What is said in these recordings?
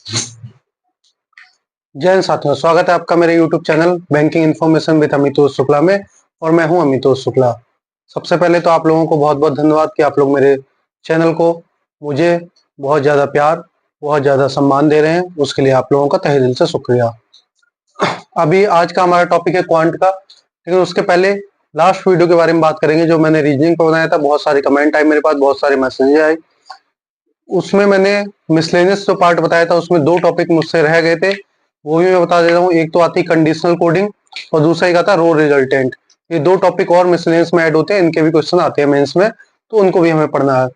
जय हिंद साथियों, स्वागत है आपका मेरे YouTube channel banking information with Amitosh Shukla में। और मैं हूं अमितोष शुक्ला। सबसे पहले तो आप लोगों को बहुत बहुत धन्यवाद कि आप लोग मेरे चैनल को मुझे बहुत ज़्यादा प्यार, बहुत ज़्यादा सम्मान दे रहे हैं। उसके लिए आप लोगों का तहे दिल से शुक्रिया। अभी आज का हमारा टॉपिक है क्वांट का, लेकिन उसके पहले लास्ट वीडियो के बारे में बात करेंगे जो मैंने रीजनिंग पर बनाया था। बहुत सारे कमेंट आए मेरे पास, बहुत सारे मैसेज आए। उसमें मैंने मिसलेनियस जो पार्ट बताया था उसमें दो टॉपिक मुझसे रह गए थे, वो भी मैं बता देता हूँ। एक तो आती कंडीशनल कोडिंग और दूसरा एक आता रो रिजल्टेंट। ये दो टॉपिक और मिसलेनियस में ऐड होते हैं, इनके भी क्वेश्चन आते हैं मेंस में, तो उनको भी हमें पढ़ना है।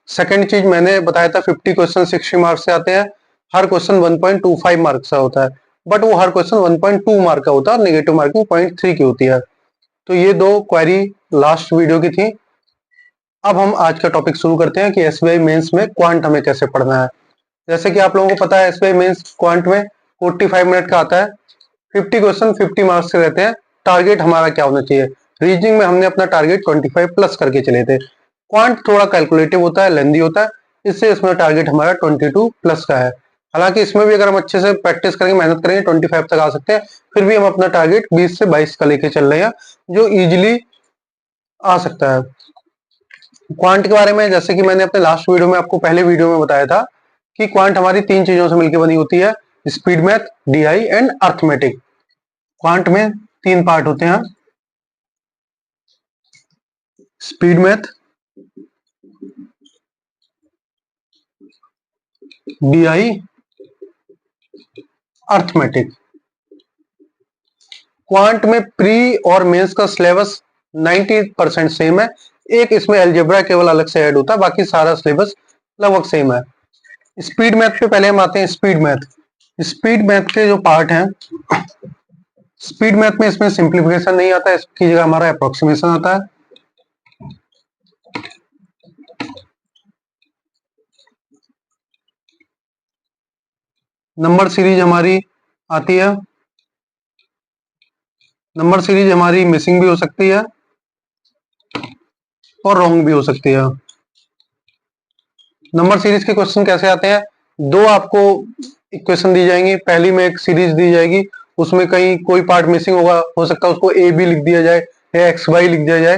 सेकंड चीज मैंने बताया था 50 क्वेश्चन 60 मार्क्स से आते हैं। हर क्वेश्चन 1.25 मार्क्स का होता है, बट वो हर क्वेश्चन 1.2 मार्क का होता है और नेगेटिव मार्किंग 0.3 की होती है। तो ये दो क्वेरी लास्ट वीडियो की थी। अब हम आज का टॉपिक शुरू करते हैं कि एसबीआई मेंस में क्वांट हमें कैसे पढ़ना है। जैसे कि आप लोगों को पता है एसबीआई मेंस क्वांट में 45 मिनट का आता है। 50 क्वेश्चन 50 मार्क्स के रहते हैं। टारगेट हमारा क्या होना चाहिए? रीजनिंग में हमने अपना टारगेट 25 प्लस करके चले थे। क्वांट थोड़ा कैलकुलेटिव होता है, लेंदी होता है, इससे इसमें टारगेट हमारा 22 प्लस का है। हालांकि इसमें भी अगर हम अच्छे से प्रैक्टिस करेंगे, मेहनत करेंगे, 25 तक आ सकते हैं। फिर भी हम अपना टारगेट 20 से 22 का लेके चल रहे हैं, जो इजिली आ सकता है। क्वांट के बारे में जैसे कि मैंने अपने लास्ट वीडियो में आपको पहले वीडियो में बताया था कि क्वांट हमारी तीन चीजों से मिलकर बनी होती है: speed math, DI and arithmetic. Quant में तीन पार्ट होते हैं: speed math, DI, arithmetic. Quant में प्री और मेंस का सिलेबस 90% सेम है। एक इसमें अलजेब्रा केवल अलग से ऐड होता है, बाकी सारा सिलेबस लगभग सेम है। स्पीड मैथ पे पहले हम आते हैं। स्पीड मैथ, स्पीड मैथ के जो पार्ट हैं, स्पीड मैथ में इसमें सिंप्लीफिकेशन नहीं आता, इसकी जगह हमारा अप्रोक्सीमेशन आता है। नंबर सीरीज हमारी आती है। नंबर सीरीज हमारी मिसिंग भी हो सकती है और रॉन्ग भी हो सकती है। नंबर सीरीज के क्वेश्चन कैसे आते हैं? दो आपको इक्वेशन दी जाएंगी, पहली में एक सीरीज दी जाएगी, उसमें कहीं कोई पार्ट मिसिंग होगा, हो सकता है उसको ए बी लिख दिया जाए या एक्स वाई लिख दिया जाए।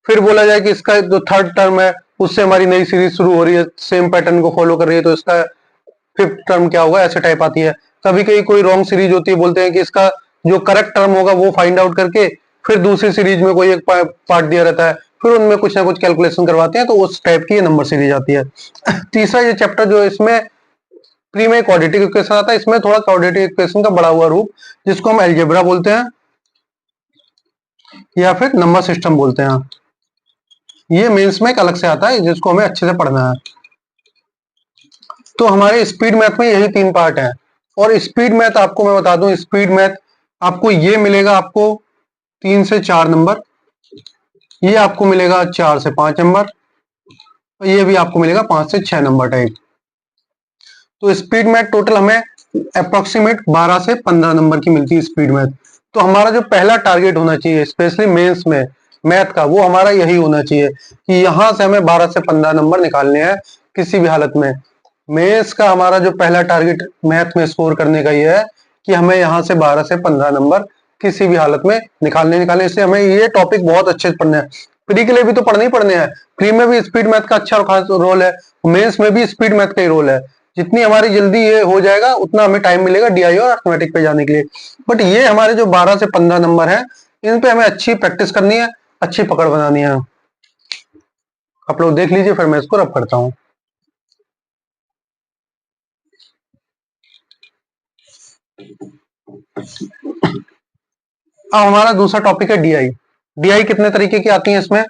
फिर बोला जाए कि इसका जो थर्ड टर्म है उससे हमारी नई सीरीज शुरू हो रही है, सेम पैटर्न को फॉलो कर रही है, तो इसका फिफ्थ टर्म क्या होगा, ऐसे टाइप आती है। कभी कभी कोई रॉन्ग सीरीज होती है, बोलते हैं कि इसका जो करेक्ट टर्म होगा वो फाइंड आउट करके फिर दूसरी सीरीज में कोई एक पार्ट दिया रहता है, फिर उनमें कुछ ना कुछ कैलकुलेशन करवाते हैं, तो उस टाइप की ये नंबर सीरीज आती है। तीसरा ये चैप्टर जो है, इसमें प्री में क्वाड्रेटिक इक्वेशन आता है, इसमें थोड़ा क्वाड्रेटिक इक्वेशन का बड़ा हुआ रूप, जिसको हम अलजेब्रा बोलते हैं या फिर नंबर सिस्टम बोलते हैं। ये मेंस में एक अलग से आता है, जिसको हमें अच्छे से पढ़ना है। तो हमारे स्पीड मैथ में यही तीन पार्ट हैं। और स्पीड मैथ आपको मैं बता दूं, स्पीड मैथ आपको ये मिलेगा, आपको 3 से 4 नंबर, ये आपको मिलेगा 4 से 5 नंबर, और ये भी आपको मिलेगा 5 से 6 नंबर टाइप। तो स्पीड मैथ टोटल हमें अप्रोक्सीमेट 12 से 15 नंबर की मिलती है स्पीड मैथ। तो हमारा जो पहला टारगेट होना चाहिए स्पेशली मेंस में मैथ का, वो हमारा यही होना चाहिए कि यहां से हमें 12 से 15 नंबर निकालने हैं किसी भी हालत में। मेंस का हमारा जो पहला टारगेट मैथ में स्कोर करने का ये है कि हमें यहाँ से 12 से 15 नंबर किसी भी हालत में निकालने। इसलिए हमें ये टॉपिक बहुत अच्छे से पढ़ना है। प्री के लिए भी तो पढ़ने ही पढ़ने हैं। प्री में भी स्पीड मैथ का अच्छा और खास रोल है, मेंस में भी स्पीड मैथ का ही रोल है। जितनी हमारी जल्दी ये हो जाएगा उतना हमें टाइम मिलेगा डीआई और अर्थमेटिक पे जाने के लिए। बट ये हमारे जो 12 से 15 नंबर है, इन पे हमें अच्छी प्रैक्टिस करनी है, अच्छी पकड़ बनानी है। आप लोग देख लीजिए, फिर मैं इसको रब करता हूँ। अब हमारा दूसरा टॉपिक है डीआई। डीआई कितने तरीके की आती है इसमें?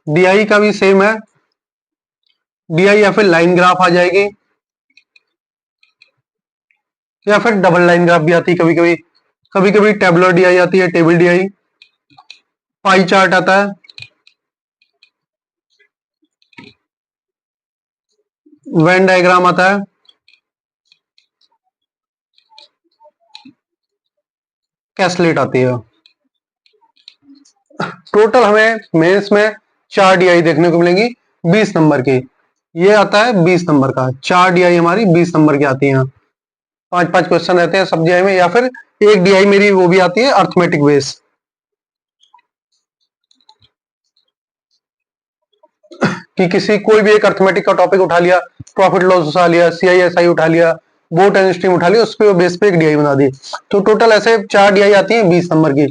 डीआई का भी सेम है। डीआई या फिर लाइन ग्राफ आ जाएगी, या फिर डबल लाइन ग्राफ भी आती है कभी कभी। कभी कभी टेबुलर डीआई आती है, टेबल डीआई। पाई चार्ट आता है, वेन डायग्राम आता है, कैसलेट आती है। टोटल हमें मेंस में 4 डीआई देखने को मिलेंगी 20 नंबर की। ये आता है 20 नंबर का, 4 डीआई हमारी 20 नंबर की आती हैं। 5-5 क्वेश्चन रहते हैं सब डीआई में, या फिर एक डीआई मेरी वो भी आती है अर्थमेटिक बेस, कि किसी कोई भी एक अर्थमेटिक का टॉपिक उठा लिया, प्रॉफिट लॉस उठा लिया, सीआईएसआई उठा लिया, बोट एंड स्ट्रीम उठा लिया, उस पे बेस पे एक डीआई बना दी। तो टोटल ऐसे 4 डीआई आती है 20 नंबर की।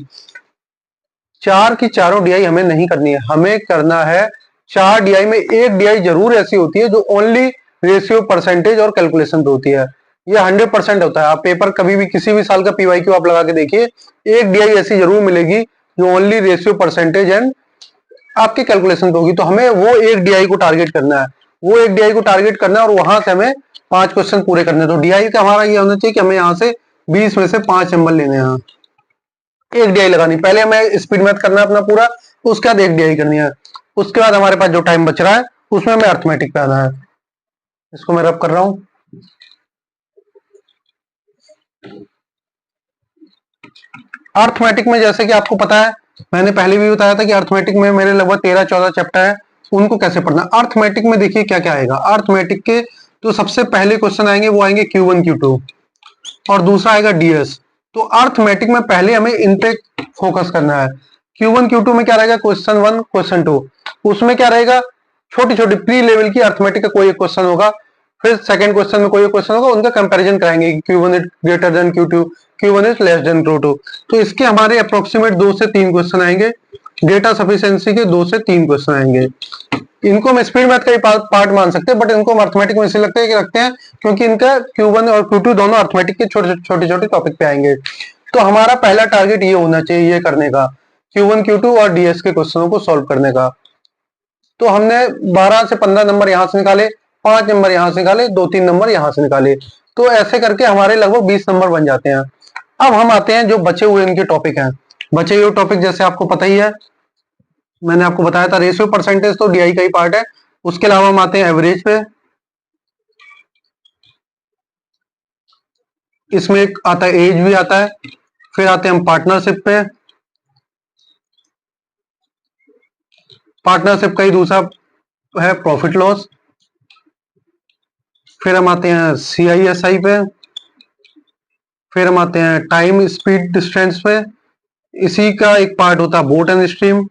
4 की चारों डीआई हमें नहीं करनी है, हमें करना है 4 डीआई में एक डीआई जरूर ऐसी होती है जो ओनली रेशियो, परसेंटेज और कैलकुलेशन पे होती है। ये 100% होता है। आप पेपर कभी भी किसी भी साल का पीवाईक्यू आप लगा के देखिए, एक डीआई ऐसी जरूर मिलेगी जो ओनली रेशियो, परसेंटेज एंड आपकी कैलकुलेशन पे होगी। तो हमें वो एक डीआई को टारगेट करना है, वो एक डीआई को टारगेट करना है और वहां से हमें 5 क्वेश्चन पूरे करने हैं। तो डीआई का हमारा ये होना चाहिए कि हमें यहाँ से 20 में से 5 नंबर लेने हैं। एक डीआई लगानी, पहले हमें स्पीड मैथ करना है अपना पूरा, उसके बाद एक डीआई करनी है। उसके बाद हमारे पास जो टाइम बच रहा है उसमें हमें अर्थमेटिक पे आना है। इसको मैं रब कर रहा हूं। अर्थमेटिक में जैसे कि आपको पता है, मैंने पहले भी बताया था कि अर्थमेटिक में मेरे लगभग 13-14 चैप्टर है, उनको कैसे पढ़ना। अर्थमेटिक में देखिए क्या क्या आएगा। अर्थमेटिक के तो सबसे पहले क्वेश्चन आएंगे, वो आएंगे Q1 Q2 और दूसरा आएगा डीएस। तो अर्थमेटिक में पहले हमें इन पे फोकस करना है। Q1 Q2 में क्या रहेगा, क्वेश्चन 1 क्वेश्चन 2, उसमें क्या रहेगा, छोटी छोटी प्री लेवल की अर्थमेटिक का कोई एक क्वेश्चन होगा, फिर सेकंड क्वेश्चन में कोई एक क्वेश्चन होगा, उनका कंपैरिजन कराएंगे, Q1 is greater than Q2, Q1 is less than Q2। तो इसके हमारे अप्रोक्सीमेट 2 से 3 क्वेश्चन आएंगे। डेटा सफिशिएंसी के 2 से 3 क्वेश्चन आएंगे। इनको हम स्पीड मैथ का ही पार्ट मान सकते हैं, बट इनको हम अर्थमेटिक में इसलिए रखते हैं क्योंकि इनका Q1 और Q2 दोनों अर्थमेटिक के छोटे छोटे टॉपिक पे आएंगे। तो हमारा पहला टारगेट ये होना चाहिए, ये करने का, Q1 Q2 और डीएस के क्वेश्चनों को सॉल्व करने का। तो हमने 12 से 15 नंबर यहां से निकाले, 5 नंबर यहां से निकाले, 2-3 नंबर यहां से निकाले। तो ऐसे करके हमारे लगभग 20 नंबर बन जाते हैं। अब हम आते हैं जो बचे हुए इनके टॉपिक हैं। बचे हुए टॉपिक जैसे आपको पता ही है, मैंने आपको बताया था रेशियो परसेंटेज तो डीआई का ही पार्ट है। उसके अलावा हम आते हैं एवरेज पे, इसमें एक आता है एज भी आता है। फिर आते हैं हम पार्टनरशिप पे, पार्टनरशिप का ही दूसरा है प्रॉफिट लॉस। फिर हम आते हैं सीआईएसआई पे, फिर हम आते हैं टाइम स्पीड डिस्टेंस पे, इसी का एक पार्ट होता है बोट एंड स्ट्रीम।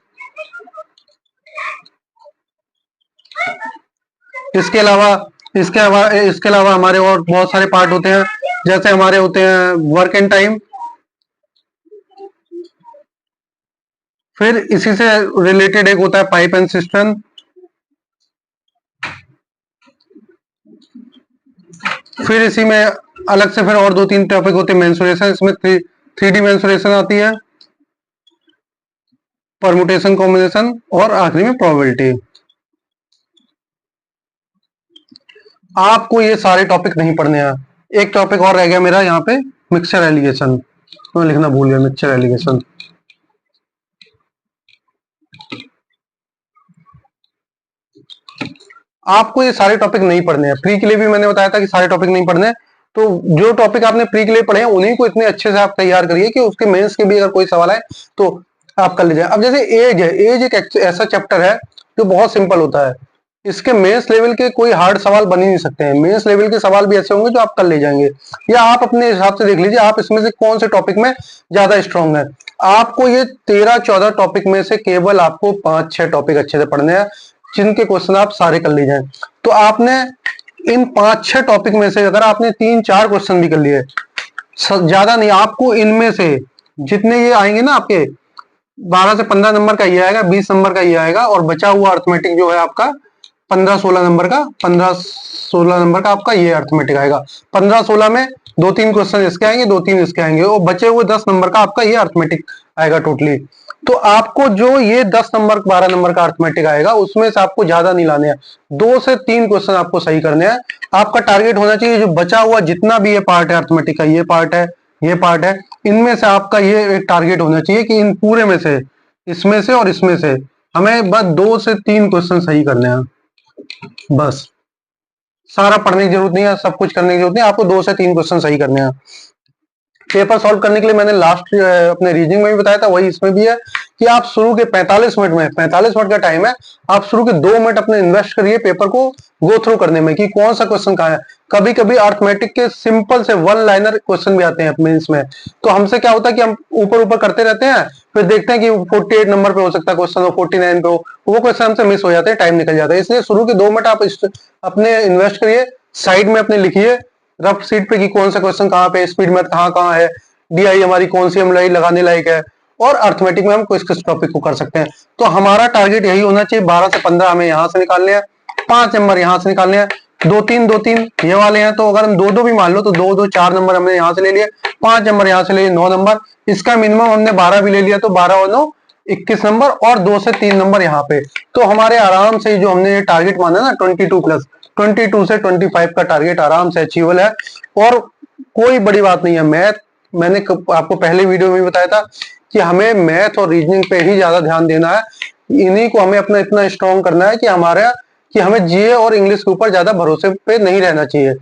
इसके अलावा हमारे और बहुत सारे पार्ट होते हैं, जैसे हमारे होते हैं वर्क एंड टाइम। फिर इसी से रिलेटेड एक होता है पाइप एंड सिस्टम। फिर इसी में अलग से फिर और 2-3 टॉपिक होते हैं मेंसुरेशन, इसमें 3D मेंसुरेशन आती है, परमुटेशन कॉम्बिनेशन और आखिरी में प्रोबेबिलिटी। आपको ये सारे टॉपिक नहीं पढ़ने हैं। एक टॉपिक और रह गया मेरा यहाँ पे, मिक्सचर एलिगेशन, मैं लिखना भूल गया, मिक्सचर एलिगेशन। आपको ये सारे टॉपिक नहीं पढ़ने हैं। प्री के लिए भी मैंने बताया था कि सारे टॉपिक नहीं पढ़ने हैं। तो जो टॉपिक आपने प्री के लिए पढ़े हैं उन्हीं को इतने अच्छे से आप तैयार करिए कि उसके मेंस के भी अगर कोई सवाल है तो आप कर लीजिए। अब जैसे एज है, एज एक ऐसा चैप्टर है जो बहुत सिंपल होता है। इसके मेंस लेवल के कोई हार्ड सवाल बन ही नहीं सकते हैं। मेंस लेवल के सवाल भी ऐसे होंगे जो आप कर ले जाएंगे, या आप अपने हिसाब से देख लीजिए आप इसमें से कौन से टॉपिक में ज्यादा स्ट्रांग है। आपको ये 13-14 टॉपिक में से केवल आपको 5-6 टॉपिक अच्छे से पढ़ने हैं, जिनके क्वेश्चन आप सारे कर ले जाएं। तो आपने इन 5-6 टॉपिक में से अगर आपने 3-4 क्वेश्चन भी कर लिए, ज्यादा नहीं, आपको इनमें से जितने ये आएंगे ना, आपके 12 से 15 नंबर का ये आएगा, 20 नंबर का ये आएगा, और बचा हुआ अर्थमेटिक जो है आपका 15-16 नंबर का, 15-16 नंबर का आपका ये अर्थमेटिक आएगा। 15-16 में 2-3 क्वेश्चन इसके आएंगे, 2-3 इसके आएंगे, और बचे हुए 10 नंबर का आपका ये अर्थमेटिक आएगा टोटली। तो आपको जो ये 10 नंबर 12 नंबर का अर्थमेटिक आएगा उसमें से आपको ज्यादा नहीं लाने हैं, 2 से 3 क्वेश्चन आपको सही करने हैं। आपका टारगेट होना चाहिए जो बचा हुआ जितना भी ये पार्ट है अर्थमेटिक का, ये पार्ट है, ये पार्ट है, इनमें से आपका ये एक टारगेट होना चाहिए कि इन पूरे में से, इसमें से और इसमें से हमें बस 2 से 3 क्वेश्चन सही करने हैं। बस, सारा पढ़ने की जरूरत नहीं है, सब कुछ करने की जरूरत नहीं है, आपको 2 से 3 क्वेश्चन सही करने हैं। पेपर सॉल्व करने के लिए मैंने लास्ट अपने रीजनिंग में भी बताया था, वही इसमें भी है कि आप शुरू के 45 मिनट में, 45 मिनट का टाइम है, आप शुरू के 2 मिनट अपने इन्वेस्ट करिए पेपर को गो थ्रू करने में कि कौन सा क्वेश्चन कहाँ है। कभी कभी अर्थमेटिक के सिंपल से वन लाइनर क्वेश्चन भी आते हैं मेंस में, तो हमसे क्या होता है कि हम ऊपर ऊपर करते रहते हैं, फिर देखते हैं कि 48 नंबर पे हो सकता है क्वेश्चन, और 49 पे हो, वो क्वेश्चन हमसे मिस हो जाते हैं, टाइम निकल जाता है। इसलिए शुरू के 2 मिनट आप अपने इन्वेस्ट करिए, साइड में अपने लिखिए रफ सीट पे कि कौन सा क्वेश्चन कहाँ पे, स्पीड में कहाँ कहाँ है, डीआई हमारी कौन सी एमआई लगाने लायक है, और अर्थमेटिक में हम किस किस टॉपिक को कर सकते हैं। तो हमारा टारगेट यही होना चाहिए, 12 से 15 हमें यहाँ से निकालने हैं, 5 नंबर यहाँ से निकालने हैं, 2-3 ये वाले हैं, तो अगर हम 2-2 भी मान लो तो 2-2 4 नंबर हमने यहाँ से ले लिए, 5 नंबर यहाँ से ले लिए, 9 नंबर, इसका मिनिमम हमने 12 भी ले लिया, तो 12 और 9 21 नंबर, और 2 से 3 नंबर यहाँ पे। तो हमारे आराम से जो हमने ये टारगेट माना ना 22+, 22 से 25 का टारगेट आराम से अचीवेबल है। और कोई बड़ी बात नहीं है, मैंने आपको पहले वीडियो में बताया था कि हमें मैथ और रीजनिंग पे ही ज्यादा ध्यान देना है, इन्हीं को हमें अपना इतना स्ट्रॉन्ग करना है कि हमें जीए और इंग्लिश के ऊपर ज्यादा भरोसे पे नहीं रहना चाहिए।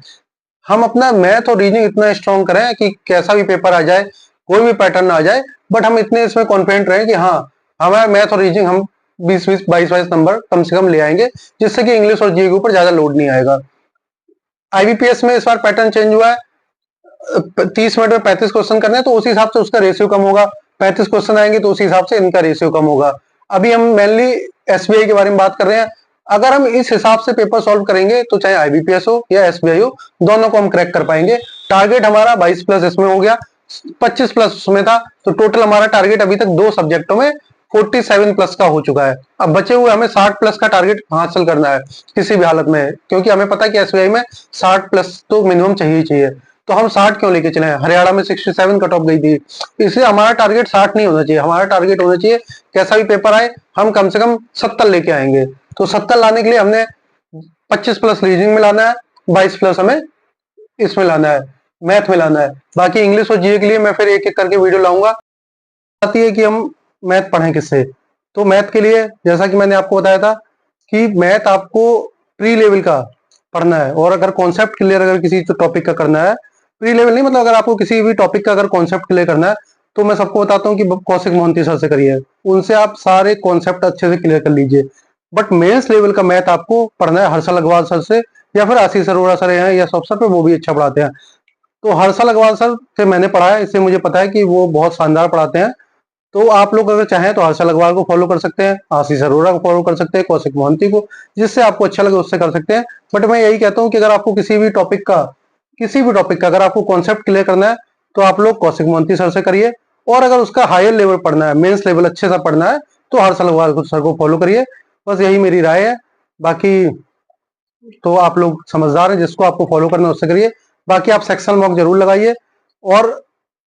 हम अपना मैथ और रीजनिंग इतना स्ट्रॉन्ग करें कि कैसा भी पेपर आ जाए, कोई भी पैटर्न आ जाए, बट हम इतने इसमें कॉन्फिडेंट रहे कि हाँ हमारा मैथ और रीजनिंग हम 20-20 22-22 नंबर कम से कम ले आएंगे, जिससे कि इंग्लिश और जीए के ऊपर ज्यादा लोड नहीं आएगा। आईबीपीएस में इस बार पैटर्न चेंज हुआ है, 30 मिनट में 35 क्वेश्चन करने हैं, तो उसी हिसाब से उसका रेशियो कम होगा, 35 क्वेश्चन आएंगे तो उसी हिसाब से इनका रेशियो कम होगा। अभी हम मेनली एसबीआई के बारे में बात कर रहे हैं। अगर हम इस हिसाब से पेपर सॉल्व करेंगे तो चाहे आईबीपीएस हो या एसबीआई हो, दोनों को हम क्रैक कर पाएंगे। टारगेट हमारा 22+ इसमें हो गया, 25+ उसमें था, तो टोटल हमारा टारगेट अभी तक 2 सब्जेक्टों में 47+ का हो चुका है। अब बचे हुए हमें 60+ का टारगेट हासिल करना है किसी भी हालत में, क्योंकि हमें पता है कि एसबीआई में 60+ तो मिनिमम चाहिए चाहिए। तो हम 60 क्यों लेके चले? हरियाणा में 67 कट ऑफ गई थी, इसलिए हमारा टारगेट 60 नहीं होना चाहिए, हमारा टारगेट होना चाहिए कैसा भी पेपर आए हम कम से कम 70 लेके आएंगे। तो 70 लाने के लिए हमने 25+ रीजनिंग में लाना है, 22+ हमें इसमें लाना है, मैथ में लाना है। बाकी इंग्लिश और जीए के लिए मैं फिर एक एक करके वीडियो लाऊंगा। आती है कि हम मैथ पढ़ें किससे, तो मैथ के लिए जैसा कि मैंने आपको बताया था कि मैथ आपको प्री लेवल का पढ़ना है, और अगर कॉन्सेप्ट क्लियर अगर किसी टॉपिक का करना है, प्री लेवल नहीं मतलब अगर आपको किसी भी टॉपिक का अगर कॉन्सेप्ट क्लियर करना है, तो मैं सबको बताता हूँ कि कौशिक मोहंती सर से करिए, उनसे आप सारे कॉन्सेप्ट अच्छे से क्लियर कर लीजिए। बट मेंस लेवल का मैथ आपको पढ़ना है हर्षल अग्रवाल सर से, या फिर आशीष अरोड़ा सर हैं या सब सर पे, वो भी अच्छा पढ़ाते हैं। तो हर्षल अग्रवाल सर से मैंने पढ़ा है, इससे मुझे पता है कि वो बहुत शानदार पढ़ाते हैं। तो आप लोग अगर चाहें तो हर्षल अग्रवाल को फॉलो कर सकते हैं, आशीष अरोड़ा को फॉलो कर सकते हैं, कौशिक मोहंती को, जिससे आपको अच्छा लगे उससे कर सकते हैं। बट मैं यही कहता हूँ कि अगर आपको किसी भी टॉपिक का अगर आपको कॉन्सेप्ट क्लियर करना है, तो आप लोग कौशिक मोहंती सर से करिए, और अगर उसका हायर लेवल पढ़ना है, मेंस लेवल अच्छे से पढ़ना है, तो हर्षल अग्रवाल सर को फॉलो करिए। बस यही मेरी राय है। बाकी तो आप लोग समझदार हैं, जिसको आपको फॉलो करना है उससे करिए। बाकी आप सेक्शन मॉक जरूर लगाइए, और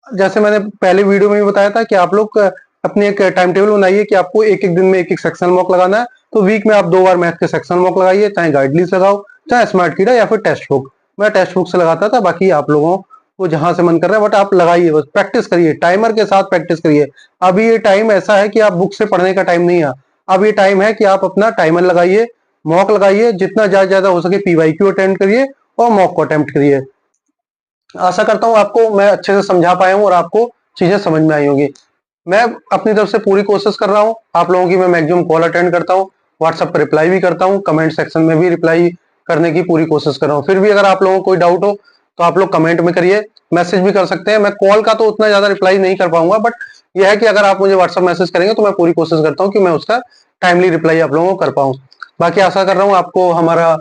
जैसे मैंने पहले वीडियो में भी बताया था कि आप लोग अपनी एक टाइम टेबल बनाइए कि आपको एक एक दिन में एक एक सेक्शन मॉक लगाना है। तो वीक में आप 2 बार मैथ के सेक्शन मॉक लगाइए, चाहे गाइडलिस्ट लगाओ, चाहे स्मार्ट कीड़ा, या फिर टेक्स्ट बुक। मैं टेक्स्ट बुक से लगाता था, बाकी आप लोगों को जहां से मन कर रहा है, बट आप लगाइए, बस प्रैक्टिस करिए, टाइमर के साथ प्रैक्टिस करिए। अभी ये टाइम ऐसा है कि आप बुक से पढ़ने का टाइम नहीं है, अब ये टाइम है कि आप अपना टाइमर लगाइए, मॉक लगाइए, जितना ज्यादा हो सके पीवाईक्यू अटेम्प्ट करिए और मॉक को अटेम्प्ट करिए। आशा करता हूँ आपको मैं अच्छे से समझा पाया हूँ और आपको चीजें समझ में आई होगी। मैं अपनी तरफ से पूरी कोशिश कर रहा हूँ, आप लोगों की मैं मैक्सिमम कॉल अटेंड करता हूँ, व्हाट्सएप पर रिप्लाई भी करता हूँ, कमेंट सेक्शन में भी रिप्लाई करने की पूरी कोशिश कर रहा हूँ। फिर भी अगर आप लोगों को कोई डाउट हो तो आप लोग कमेंट में करिए, मैसेज भी कर सकते हैं। मैं कॉल का तो उतना ज्यादा रिप्लाई नहीं कर पाऊंगा, बट यह है कि अगर आप मुझे व्हाट्सएप मैसेज करेंगे तो मैं पूरी कोशिश करता हूँ कि मैं उसका टाइमली रिप्लाई आप लोगों को कर पाऊँ। बाकी आशा कर रहा हूँ आपको हमारा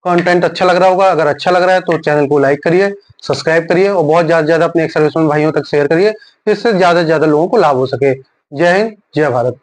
कंटेंट अच्छा लग रहा होगा। अगर अच्छा लग रहा है तो चैनल को लाइक करिए, सब्सक्राइब करिए, और बहुत ज्यादा अपने एक्स सर्विसमैन भाइयों तक शेयर करिए, जिससे ज्यादा से ज्यादा लोगों को लाभ हो सके। जय हिंद, जय भारत।